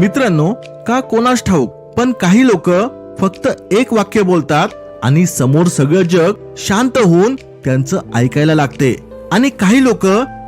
मित्रांनो, का कोणास ठाऊक, पण काही लोक फक्त एक वाक्य बोलतात आणि समोर सगळं जग शांत होऊन त्यांचं ऐकायला लागते. आणि काही लोक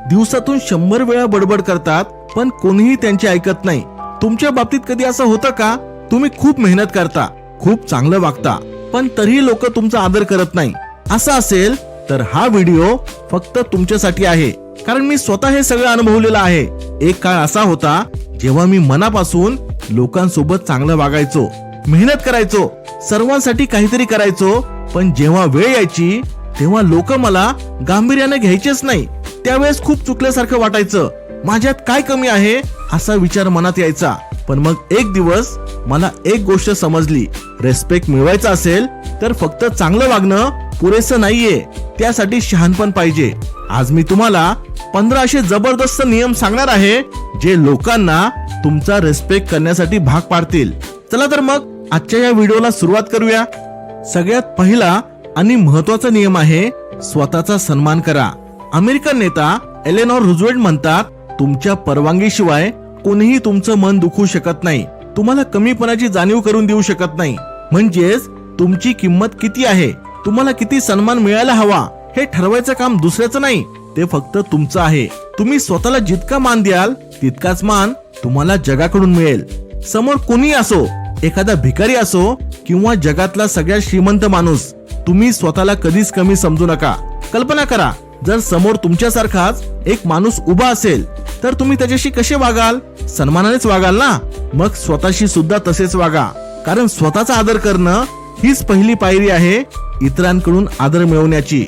दिवसातून 100 वेळा बडबड करतात पण कोणीही त्यांचे ऐकत नाही. तुमच्या बाबतीत कधी असं होतं का? तुम्ही खूप मेहनत करता, खूप चांगलं वागता, पण तरीही लोक तुमचा आदर करत नाही. असं असेल तर हा व्हिडिओ फक्त तुमच्यासाठी आहे, कारण मी स्वतः हे सगळं अनुभवलेलं आहे. एक काळ असा होता जेव्हा मी मनापासून लोकांसोबत चांगलं वागायचो, मेहनत करायचो, सर्वांसाठी काहीतरी करायचो, पण जेव्हा वेळ यायची तेव्हा लोक मला गांभीर्याने घ्यायचेच नाही. त्यावेळेस खूप चुकल्यासारखं वाटायचं. माझ्यात काय कमी आहे असा विचार मनात यायचा. पण मग एक दिवस मला एक गोष्ट समजली, रेस्पेक्ट मिळवायचा असेल तर फक्त चांगलं वागणं पुरेसं नाहीये, त्यासाठी शहाणपण पाहिजे. आज मी तुम्हाला 15 असे जबरदस्त नियम सांगणार आहे जे लोकांना तुमचा रेस्पेक्ट करण्यासाठी भाग पाडतील. चला तर मग आजच्या या व्हिडिओला सुरुवात करूया. सगळ्यात पहिला आणि महत्वाचा नियम आहे स्वतःचा सन्मान करा. अमेरिकन नेता एलेनॉर रूझवेल्ट म्हणतात, तुमच्या परवानगीशिवाय कोणीही तुमचं मन दुखवू शकत नाही, तुम्हाला कमीपणाची जाणीव करून देऊ शकत नाही. म्हणजेच तुमची किंमत किती आहे, तुम्हाला किती सन्मान मिळायला हवा हे ठरवायचं काम दुसऱ्याचं नाही, ते फक्त तुमचं आहे. तुम्ही स्वतःला जितका मान द्याल तितकाच मान तुम्हाला जगाकडून मिळेल. समोर कोणी असो, एखादा भिकारी असो किंवा जगातला सगळ्यात श्रीमंत माणूस, तुम्ही स्वतःला कधीच कमी समजू नका. कल्पना करा, जर समोर तुमच्यासारखाच एक माणूस उभा असेल तर तुम्ही त्याच्याशी कसे वागाल? सन्मानानेच वागाल ना. मग स्वतःशी सुद्धा तसेच वागा, कारण स्वतःचा आदर करणं हीच पहिली पायरी आहे इतरांकडून आदर मिळवण्याची.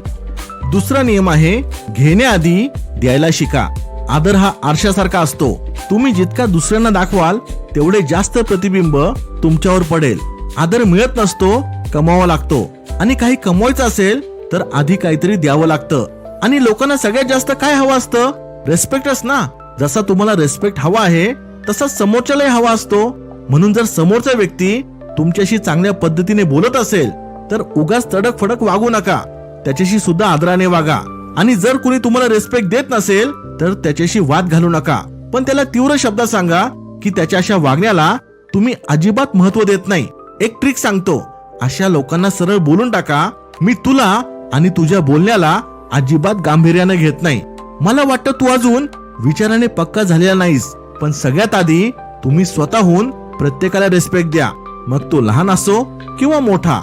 दुसरा नियम आहे घेण्याआधी द्यायला शिका. आदर हा आरशासारखा असतो, तुम्ही जितका दुसऱ्यांना दाखवाल तेवढे जास्त प्रतिबिंब तुमच्यावर पडेल. आदर मिळत नसतो, कमावा लागतो. आणि काही कमवायचं असेल तर आधी काहीतरी द्यावं लागतं. आणि लोकांना सगळ्यात जास्त काय हवं असतं? रेस्पेक्टच ना. जसा तुम्हाला रेस्पेक्ट हवा आहे तसा समोरच्यालाही हवा असतो. म्हणून जर समोरचा व्यक्ती तुमच्याशी चांगल्या पद्धतीने बोलत असेल तर उगाच तडक फडक वागू नका, त्याच्याशी सुद्धा आदराने वागा. आणि जर कुणी तुम्हाला रेस्पेक्ट देत नसेल तर त्याच्याशी वाद घालू नका, पण त्याला तीव्र शब्दात सांगा की त्याच्या अशा वागण्याला तुम्ही अजिबात महत्व देत नाही. एक ट्रिक सांगतो, अशा लोकांना सरळ बोलून टाका, मी तुला आणि तुझ्या बोलण्याला अजिबात गांभीर्याने घेत नाही. मला वाटतं तू अजून विचाराने पक्का झालेला नाहीस, पण सगळ्यात आधी तुम्ही स्वतःहून प्रत्येकाला रिस्पेक्ट द्या, मग तो लहान असो किंवा मोठा.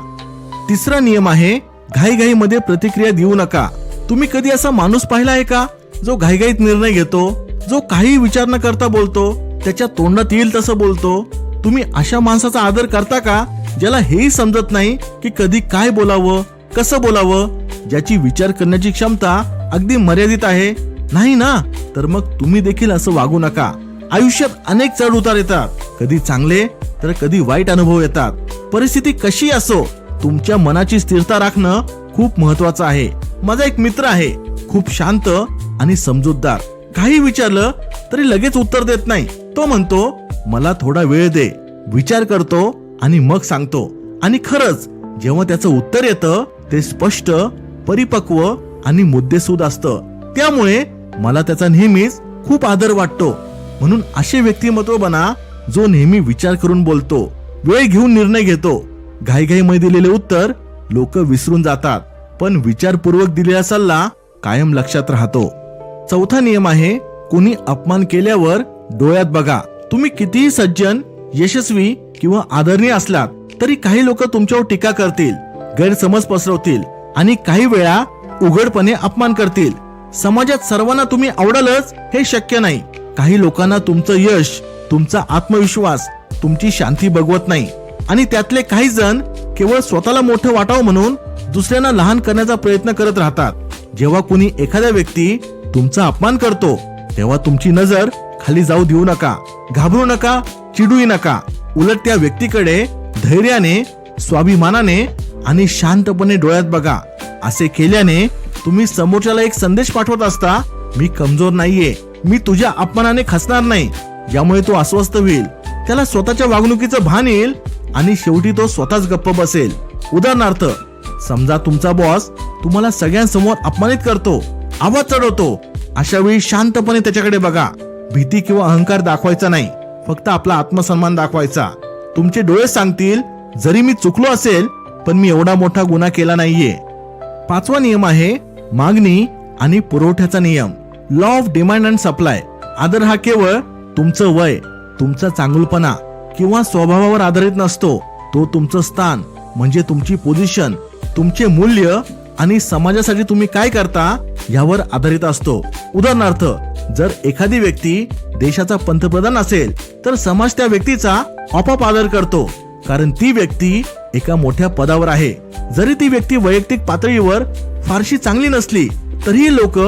तिसरा नियम आहे घाईघाईमध्ये प्रतिक्रिया देऊ नका. तुम्ही कधी असा माणूस पाहिला आहे का जो घाईघाईत निर्णय घेतो, जो काही विचार न करता बोलतो, त्याच्या तोंडात येईल तसं बोलतो? तुम्ही अशा माणसाचा आदर करता का ज्याला हेही समजत नाही की कधी काय बोलावं, कसं बोलावं, ज्याची विचार करण्याची क्षमता अगदी मर्यादित आहे? नाही ना. तर मग तुम्ही देखील असं वागू नका. आयुष्यात अनेक चढ उतार येतात, कधी चांगले तर कधी वाईट अनुभव येतात. परिस्थिती कशी असो, तुमच्या मनाची स्थिरता राखणं खूप महत्वाचं आहे. माझा एक मित्र आहे, खूप शांत आणि समजूतदार. काही विचारलं तरी लगेच उत्तर देत नाही. तो म्हणतो, मला थोडा वेळ दे, विचार करतो आणि मग सांगतो. आणि खरंच जेव्हा त्याचं उत्तर येतं ते स्पष्ट, परिपक्व आणि मुद्देसूद असतं. त्यामुळे मला त्याचा नेहमीच खूप आदर वाटतो. म्हणून असे व्यक्तिमत्व बना जो नेहमी विचार करून बोलतो, वेळ घेऊन निर्णय घेतो. घाईघाईमध्ये दिलेले उत्तर लोक विसरून जातात, पण विचारपूर्वक दिलेला सल्ला कायम लक्षात राहतो. चौथा नियम आहे कोणी अपमान केल्यावर डोळ्यात बघा. तुम्ही कितीही सज्जन, यशस्वी किंवा आदरणीय असलात तरी काही लोक तुमच्यावर टीका करतील, गैरसमज पसरवतील आणि काही वेळा उघडपणे अपमान करतील. समाजात सर्वांना तुम्ही आवडालच हे शक्य नाही. काही लोकांना तुमचं यश, तुमचा आत्मविश्वास, तुमची शांती बघवत नाही. आणि त्यातले काही जण केवळ स्वतःला मोठं वाटावं म्हणून दुसऱ्यांना लहान करण्याचा प्रयत्न करत राहतात. जेव्हा कुणी एखादा व्यक्ती तुमचा अपमान करतो तेव्हा तुमची नजर खाली जाऊ देऊ नका, घाबरू नका, चिडूही नका. उलट त्या व्यक्तीकडे धैर्याने, स्वाभिमानाने आणि शांतपणे डोळ्यात बघा. असे केल्याने तुम्ही समोरच्याला एक संदेश पाठवत असता, मी कमजोर नाहीये, मी तुझ्या अपमानाने खचणार नाही. यामुळे तो अस्वस्थ होईल, त्याला स्वतःच्या वागणुकीचं भान येईल आणि शेवटी तो स्वतःच गप्प बसेल. उदाहरणार्थ, समजा तुमचा बॉस तुम्हाला सगळ्यांसमोर अपमानित करतो, आवाज चढवतो. अशा वेळी शांतपणे त्याच्याकडे बघा. भीती किंवा अहंकार दाखवायचा नाही, फक्त आपला आत्मसन्मान दाखवायचा. तुमचे डोळे सांगतील जरी मी चुकलो असेल पण मी एवढा मोठा गुन्हा केला नाहीये. 5वा नियम आहे मागणी आणि पुरवठ्याचा नियम, law of demand and supply. आदर हा केवळ तुमचं वय, तुमचा चांगुलपणा किंवा स्वभावावर आधारित नसतो. तो तुमचं स्थान म्हणजे तुमची पोझिशन, तुमचे मूल्य आणि समाजासाठी तुम्ही काय करता यावर आधारित असतो. उदाहरणार्थ, जर एखादी व्यक्ती देशाचा पंतप्रधान असेल तर समाज त्या व्यक्तीचा आपोआप आदर करतो, कारण ती व्यक्ती एका मोठ्या पदावर आहे. जरी ती व्यक्ती वैयक्तिक पातळीवर फारशी चांगली नसली तरीही लोक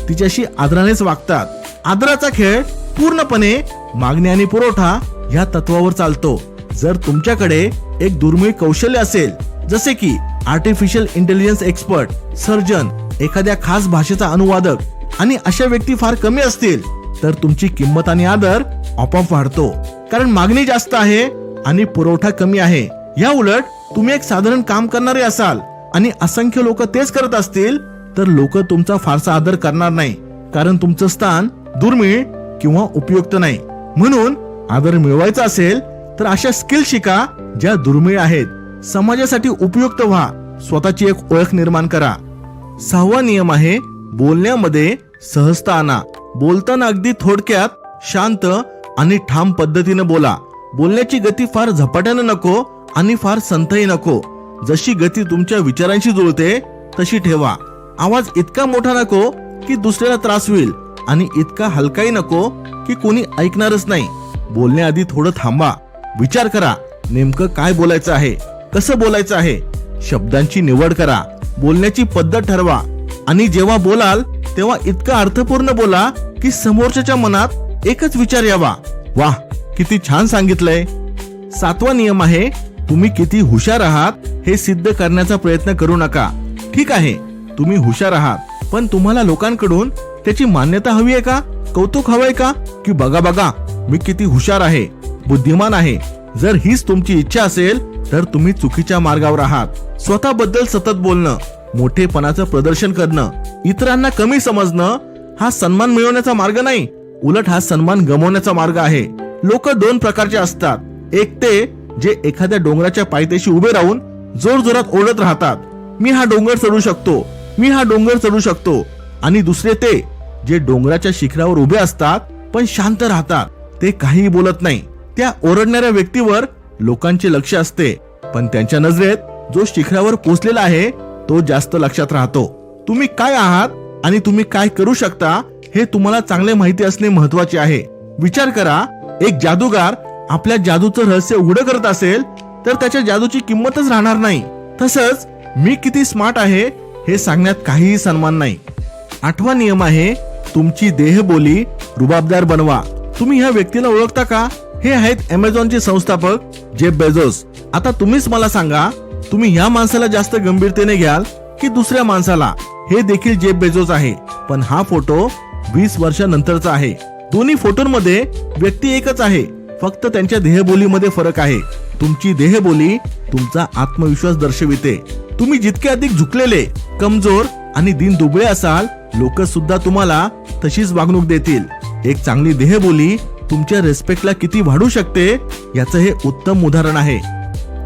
तिच्याशी आदरानेच वागतात. आदराचा खेळ पूर्णपणे मागणी आणि पुरवठा या तत्वावर चालतो. जर तुमच्याकडे एक दुर्मिळ कौशल्य असेल, जसे की आर्टिफिशियल इंटेलिजन्स एक्सपर्ट, सर्जन, एखाद्या खास भाषेचा अनुवादक, आणि अशा व्यक्ती फार कमी असतील, तर तुमची किंमत आणि आदर आपोआप वाढतो, कारण मागणी जास्त आहे आणि पुरवठा कमी आहे. या उलट तुम्ही एक साधारण काम करणारे असाल आणि असंख्य लोक तेच करत असतील तर लोक तुमचा फारसा आदर करणार नाही, कारण तुमचं स्थान दुर्मिळ किंवा उपयुक्त नाही. म्हणून आदर मिळवायचा असेल तर अशा स्किल शिका ज्या दुर्मिळ आहेत. समाजासाठी उपयुक्त व्हा, स्वतःची एक ओळख निर्माण करा. 6वा नियम आहे बोलण्यामध्ये सहजता आणा. बोलताना अगदी थोडक्यात, शांत आणि ठाम पद्धतीने बोला. बोलण्याची गती फार झपाट्यानं नको आणि फार संथही नको. जशी गती तुमच्या विचारांशी जुळते तशी ठेवा. आवाज इतका मोठा नको की दुसऱ्याला त्रास होईल आणि इतका हलकाही नको की कोणी ऐकणारच नाही. बोलण्याआधी थोडं थांबा, विचार करा नेमकं काय बोलायचं आहे, कसं बोलायचं आहे. शब्दांची निवड करा, बोलण्याची पद्धत ठरवा आणि जेव्हा बोलाल तेव्हा इतका अर्थपूर्ण बोला की समोरच्याच्या मनात एकच विचार यावा, वाह किती छान सांगितलंय. 7वा नियम आहे तुम्ही किती हुशार आहात हे सिद्ध करण्याचा प्रयत्न करू नका. ठीक आहे, तुम्ही हुशार आहात, पण तुम्हाला लोकांकडून त्याची मान्यता हवी आहे का, कौतुक हवंय का, की बघा बघा मी किती हुशार आहे, बुद्धिमान आहे. जर हीच तुमची इच्छा असेल तर तुम्ही चुकीच्या मार्गावर आहात. स्वतःबद्दल सतत बोलणं, मोठेपणाचं प्रदर्शन करणं, इतरांना कमी समजणं हा सन्मान मिळवण्याचा मार्ग नाही, उलट हा सन्मान गमावण्याचा मार्ग आहे. लोक 2 प्रकारचे असतात. एक ते जे एखाद्या डोंगराच्या पायथ्याशी उभे राहून जोर जोरात ओरडत राहतात, मी हा डोंगर चढू शकतो, मी हा डोंगर चढू शकतो. आणि दुसरे ते जे डोंगराच्या शिखरावर उभे असतात पण शांत राहतात, ते काहीही बोलत नाही. त्या ओरडणाऱ्या व्यक्तीवर लोकांचे लक्ष असते, पण त्यांच्या नजरेत जो शिखरावर पोहोचलेला आहे तो जास्त लक्षात राहतो. तुम्ही काय आहात आणि तुम्ही काय करू शकता हे तुम्हाला चांगले माहिती असणे महत्वाचे आहे. विचार करा, एक जादूगार आपल्या जादूचं रहस्य उघड करत असेल तर त्याच्या जादूची किंमतच राहणार नाही. तसंच मी किती स्मार्ट आहे हे सांगण्यात काहीही सन्मान नाही. 8वा नियम आहे तुमची देहबोली रुबाबदार बनवा. तुम्ही ह्या व्यक्तीला ओळखता का? हे आहेत अमेझॉनचे संस्थापक जेफ बेझोस. आता तुम्हीच मला सांगा, तुम्ही ह्या माणसाला जास्त गंभीरतेने घ्याल की दुसऱ्या माणसाला? हे देखील जेफ बेझोस आहे, पण हा फोटो 20 वर्षानंतरचा आहे. दोन्ही फोटोंमध्ये व्यक्ती एकच आहे, फक्त त्यांच्या देहबोलीमध्ये फरक आहे. तुमची देहबोली तुमचा आत्मविश्वास दर्शविते. तुम्ही जितके अधिक झुकलेले, कमजोर आणि दीनदुबळे असाल, लोक सुद्धा तुम्हाला तशीच वागणूक देतील. एक चांगली देहबोली तुमच्या रिस्पेक्टला किती वाढू शकते याचं हे उत्तम उदाहरण आहे.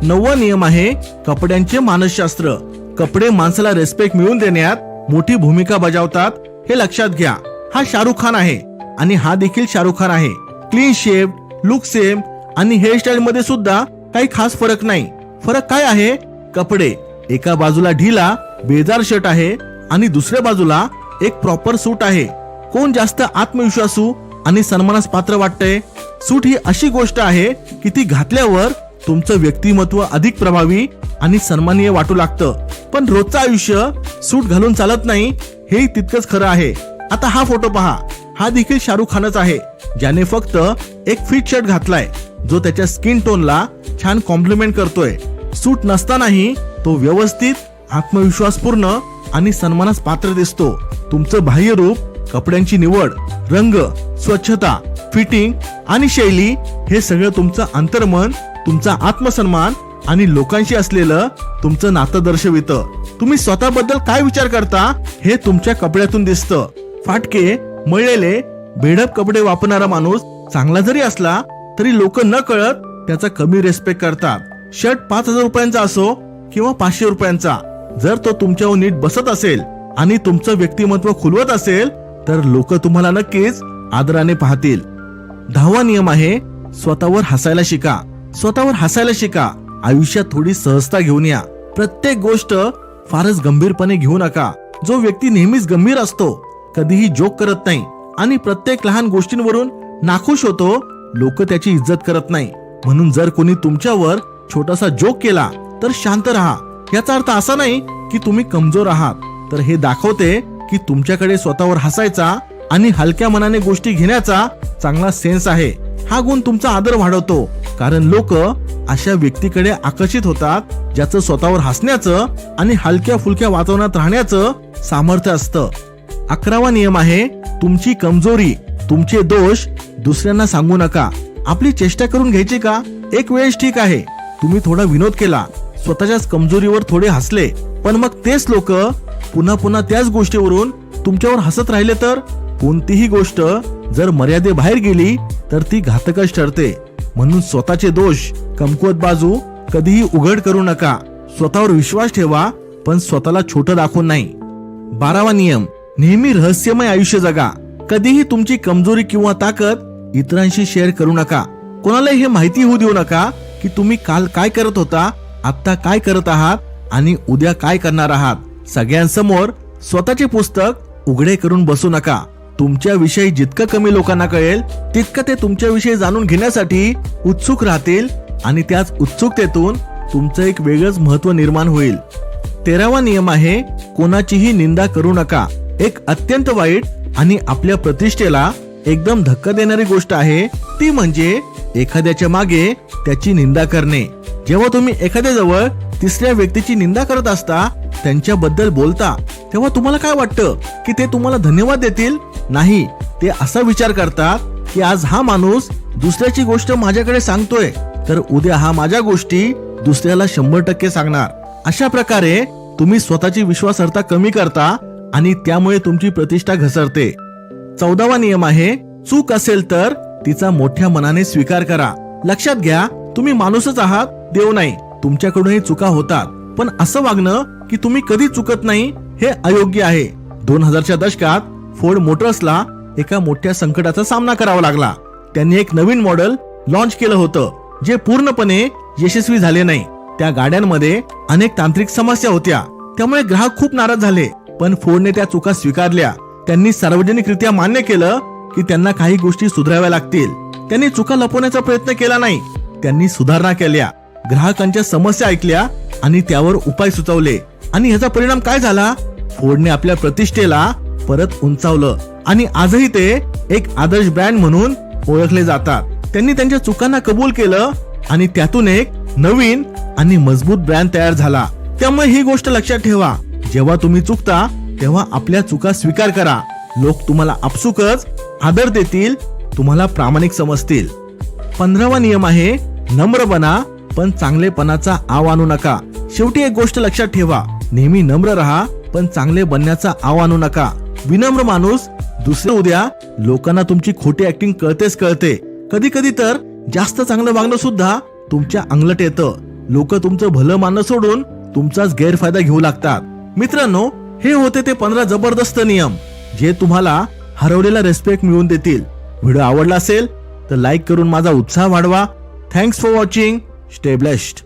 9वा नियम आहे कपड्यांचे मानसशास्त्र. कपडे माणसाला रिस्पेक्ट मिळवून देण्यात मोठी भूमिका बजावतात हे लक्षात घ्या. हा शाहरुख खान आहे आणि हा देखील शाहरुख खान आहे. क्लीन शेव्ड, लुक सेम आणि हेअरस्टाईल मध्ये सुद्धा काही खास फरक नाही. फरक काय आहे? कपडे. एका बाजूला ढिला बेजार शर्ट आहे आणि दुसऱ्या बाजूला एक प्रॉपर सूट आहे. कोण जास्त आत्मविश्वासू आणि सन्मानास पात्र वाटतंय? सूट ही अशी गोष्ट आहे की ती घातल्यावर तुमचं व्यक्तिमत्व अधिक प्रभावी आणि सन्माननीय वाटू लागतं. पण रोजचं आयुष्य सूट घालून चालत नाही, हे तितकंच खरं आहे. आता हा फोटो पहा, हा देखील शाहरुख खानच आहे, ज्याने फक्त एक फिट शर्ट घातलाय जो त्याच्या स्किन टोनला छान कॉम्प्लिमेंट करतोय. सूट नसतानाही तो व्यवस्थित, आत्मविश्वासपूर्ण आणि सन्मानास पात्र दिसतो. तुमचं बाह्य रूप, कपड्यांची निवड, रंग, स्वच्छता, फिटिंग आणि शैली हे सगळं तुमचं अंतर्मन, तुमचा आत्मसन्मान आणि लोकांशी असलेलं तुमचं नातं दर्शवितं. तुम्ही स्वतःबद्दल काय विचार करता हे तुमच्या कपड्यातून दिसतं. फाटके, मळलेले, बेढप कपडे वापरणारा माणूस चांगला जरी असला तरी लोक न कळत त्याचा कमी रिस्पेक्ट करतात. शर्ट 5,000 रुपयांचा असो किंवा 500 रुपयांचा, जर तो तुमच्यावर नीट बसत असेल आणि तुमचं व्यक्तिमत्व खुलवत असेल तर लोक तुम्हाला नक्कीच आदराने पाहतील. 10वा नियम आहे स्वतःवर हसायला शिका. स्वतःवर हसायला शिका. आयुष्यात थोडी सहजता घेऊन या. प्रत्येक गोष्ट फारच गंभीरपणे घेऊ नका. जो व्यक्ती नेहमीच गंभीर असतो, कधीही जोक करत नाही आणि प्रत्येक लहान गोष्टींवरून नाखुश होतो, लोक त्याची इज्जत करत नाही. म्हणून जर कोणी तुमच्यावर छोटासा जोक केला तर शांत राहा. याचा अर्थ असा नाही की तुम्ही कमजोर आहात, तर हे दाखवते की तुमच्याकडे स्वतःवर हसायचा आणि हलक्या मनाने गोष्टी घेण्याचा चांगला सेन्स आहे. हा गुण तुमचा आदर वाढवतो, कारण लोक अशा व्यक्तीकडे आकर्षित होतात ज्याचं स्वतःवर हसण्याचं आणि हलक्या फुलक्या वातावरणात राहण्याचं सामर्थ्य असतं. 11वा नियम आहे तुमची कमजोरी, तुमचे दोष दुसऱ्यांना सांगू नका. आपली चेष्टा करून घ्यायची का? एक वेळेस ठीक आहे, तुम्ही थोडा विनोद केला, स्वतःच्याच कमजोरीवर थोडे हसले, पण मग तेच लोक पुन्हा पुन्हा त्याच गोष्टीवरून तुमच्यावर हसत राहिले तर कोणतीही गोष्ट जर मर्यादेबाहेर गेली तर ती घातकच ठरते. म्हणून स्वतःचे दोष, कमकुवत बाजू कधीही उघड करू नका. स्वतःवर विश्वास ठेवा, पण स्वतःला छोटं दाखवून नाही. 12वा नियम नेहमी रहस्यमय आयुष्य जगा. कधीही तुमची कमजोरी किंवा ताकद इतरांशी शेअर करू नका. कोणालाही हे माहिती होऊ देऊ नका की तुम्ही काल काय करत होता, आता काय करत आहात आणि उद्या काय करणार आहात. सगळ्यांसमोर स्वतःचे पुस्तक उघडे करून बसू नका. तुमच्याविषयी जितकं कमी लोकांना कळेल तितकं ते तुमच्याविषयी जाणून घेण्यासाठी उत्सुक राहतील आणि त्याच उत्सुकतेतून तुमचं एक वेगळंच महत्व निर्माण होईल. 13वा नियम आहे कोणाचीही निंदा करू नका. एक अत्यंत वाईट आणि आपल्या प्रतिष्ठेला एकदम धक्का देणारी गोष्ट आहे ती म्हणजे एखाद्याच्या मागे त्याची निंदा करणे. जेव्हा तुम्ही एखाद्या जवळ तिसऱ्या व्यक्तीची निंदा करत असता, त्यांच्याबद्दल बोलता, तेव्हा तुम्हाला काय वाटतं की ते तुम्हाला धन्यवाद देतील? नाही, ते असा विचार करतात की आज हा माणूस दुसऱ्याची गोष्ट माझ्याकडे सांगतोय तर उद्या हा माझ्या गोष्टी दुसऱ्याला 100% सांगणार. अशा प्रकारे तुम्ही स्वतःची विश्वासार्हता कमी करता आणि त्यामुळे तुमची प्रतिष्ठा घसरते. 14वा नियम आहे चूक असेल तर तिचा मोठ्या मनाने स्वीकार करा. लक्षात घ्या, तुम्ही माणूसच आहात, देव नाही. तुमच्याकडूनही चुका होतात, पण असं वागणं की तुम्ही कधी चुकत नाही हे अयोग्य आहे. 2000च्या दशकात फोर्ड मोटर्सला एका मोठ्या संकटाचा सामना करावा लागला. त्यांनी एक नवीन मॉडेल लॉन्च केलं होतं जे पूर्णपणे यशस्वी झाले नाही. त्या गाड्यांमध्ये अनेक तांत्रिक समस्या होत्या, त्यामुळे ग्राहक खूप नाराज झाले. पण फोर्डने त्या चुका स्वीकारल्या. त्यांनी सार्वजनिकरित्या मान्य केलं की त्यांना काही गोष्टी सुधाराव्या लागतील. त्यांनी चुका लपवण्याचा प्रयत्न केला नाही, त्यांनी सुधारणा केल्या, ग्राहकांच्या समस्या ऐकल्या आणि त्यावर उपाय सुचवले. आणि याचा परिणाम काय झाला? फोर्डने आपल्या प्रतिष्ठेला परत उंचावलं आणि आजही ते एक आदर्श ब्रँड म्हणून ओळखले जातात. त्यांनी त्यांच्या चुकांना कबूल केलं आणि त्यातून एक नवीन आणि मजबूत ब्रँड तयार झाला. त्यामुळे ही गोष्ट लक्षात ठेवा, जेव्हा तुम्ही चुकता तेव्हा आपल्या चुका स्वीकार करा. लोक तुम्हाला आपसुकच आदर देतील, तुम्हाला प्रामाणिक समजतील. 15वा नियम आहे नम्र बना, पण चांगलेपणाचा आव आणू नका. शेवटी एक गोष्ट लक्षात ठेवा, नेहमी नम्र राहा, पण चांगले बनण्याचा आव आणू नका. विनम्र माणूस दुसरे उद्या लोकांना तुमची खोटी ऍक्टिंग कळतेच कळते. कधी कधी तर जास्त चांगलं वागणं सुद्धा तुमच्या अंगलट येतं. लोक तुमचं भलं मानणं सोडून तुमचाच गैरफायदा घेऊ लागतात. मित्रांनो, हे होते ते 15 जबरदस्त नियम जे तुम्हाला हरवलेला रिस्पेक्ट मिळवून देतील. व्हिडिओ आवडला असेल तर लाईक करून माझा उत्साह वाढवा. Thanks for watching. Stay blessed.